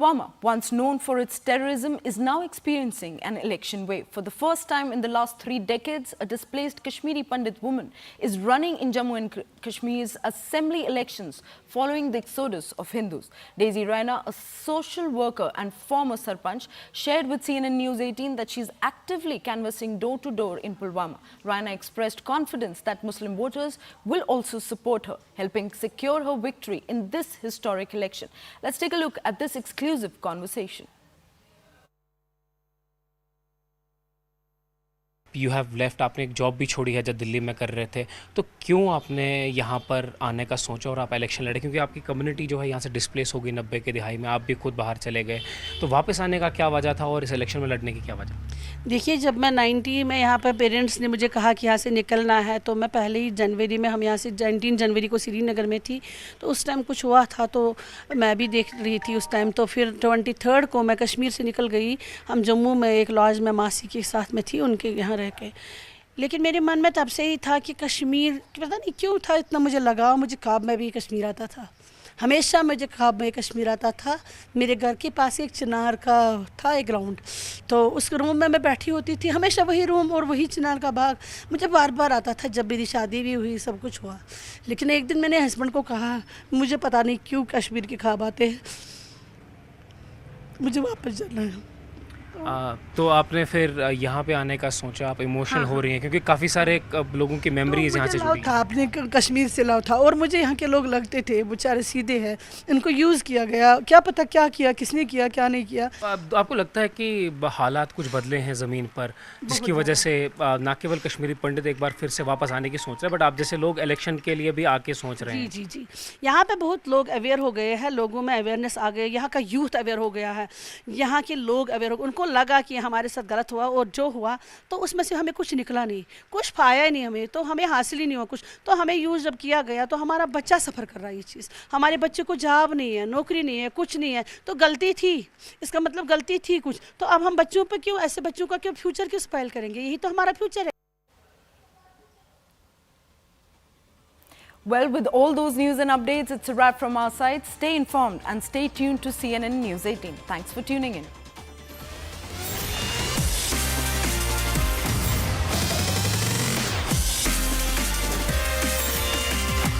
Pulwama, once known for its terrorism, is now experiencing an election wave. For the first time in the last 3 decades, a displaced Kashmiri Pandit woman is running in Jammu and Kashmir's assembly elections following the exodus of Hindus. Daisy Raina, a social worker and former Sarpanch, shared with CNN News 18 that she is actively canvassing door-to-door in Pulwama. Raina expressed confidence that Muslim voters will also support her, helping secure her victory in this historic election. Let's take a look at this exclusive conversation. You have left, आपने एक job भी छोड़ी है जब दिल्ली में कर रहे थे, तो क्यों आपने यहाँ पर आने का सोचा और आप इलेक्शन लड़े? क्योंकि आपकी कम्युनिटी जो है यहाँ से डिस्प्लेस हो गई 90 के दिहाई में, आप भी खुद बाहर चले गए, तो वापस आने का क्या वजह था और इस इलेक्शन में लड़ने की क्या वजह? देखिए, जब मैं 90 में यहाँ पर पेरेंट्स ने मुझे कहा कि यहाँ से निकलना है, तो मैं पहले ही जनवरी में, हम यहाँ से 19 जनवरी को श्रीनगर में थी, तो उस टाइम कुछ हुआ था तो मैं भी देख रही थी उस टाइम। तो फिर 23 को मैं कश्मीर से निकल गई, हम जम्मू में एक लॉज में मासी के साथ में थी, उनके यहाँ रह के। लेकिन मेरे मन में तब से ही था कि कश्मीर, पता नहीं क्यों था इतना मुझे लगाव, मुझे ख्वाब में भी कश्मीर आता था, हमेशा मुझे ख्वाब में कश्मीर आता था। मेरे घर के पास एक चिनार का था एक ग्राउंड, तो उस रूम में मैं बैठी होती थी, हमेशा वही रूम और वही चिनार का बाग मुझे बार बार आता था। जब मेरी शादी भी हुई, सब कुछ हुआ, लेकिन एक दिन मैंने हस्बैंड को कहा, मुझे पता नहीं क्यों कश्मीर के ख्वाब आते हैं, मुझे वापस जाना है। तो आपने फिर यहाँ पे आने का सोचा, आप इमोशनल हो रही हैं क्योंकि काफ़ी सारे लोगों की मेमोरीज यहाँ से जुड़ी था, आपने कश्मीर से लाओ था, और मुझे यहाँ के लोग लगते थे बेचारे सीधे हैं, इनको यूज़ किया गया, क्या पता क्या किया, किसने किया, क्या नहीं किया। आपको लगता है कि हालात कुछ बदले हैं ज़मीन पर, जिसकी वजह से ना केवल कश्मीरी पंडित एक बार फिर से वापस आने की सोच रहे हैं, बट आप जैसे लोग इलेक्शन के लिए भी आके सोच रहे हैं? जी जी जी, यहाँ पे बहुत लोग अवेयर हो गए हैं, लोगों में अवेयरनेस आ गई, यहाँ का यूथ अवेयर हो गया है, यहाँ के लोग अवेयर हो, उनको लगा कि हमारे साथ गलत हुआ, और जो हुआ तो उसमें से हमें कुछ निकला नहीं, कुछ पाया ही नहीं, हमें तो हमें हासिल ही नहीं हुआ कुछ। तो हमें यूज़ जब किया गया तो हमारा बच्चा सफ़र कर रहा है ये चीज़, हमारे बच्चे को जॉब नहीं है, नौकरी नहीं है, कुछ नहीं है, तो गलती थी, इसका मतलब गलती थी कुछ। तो अब हम बच्चों पर क्यों, ऐसे बच्चों का क्यों फ्यूचर क्यों स्पॉइल करेंगे? यही तो हमारा फ्यूचर है। Well, with all those news and updates, it's a wrap from our side. Stay informed and stay tuned to CNN News 18. Thanks for tuning in.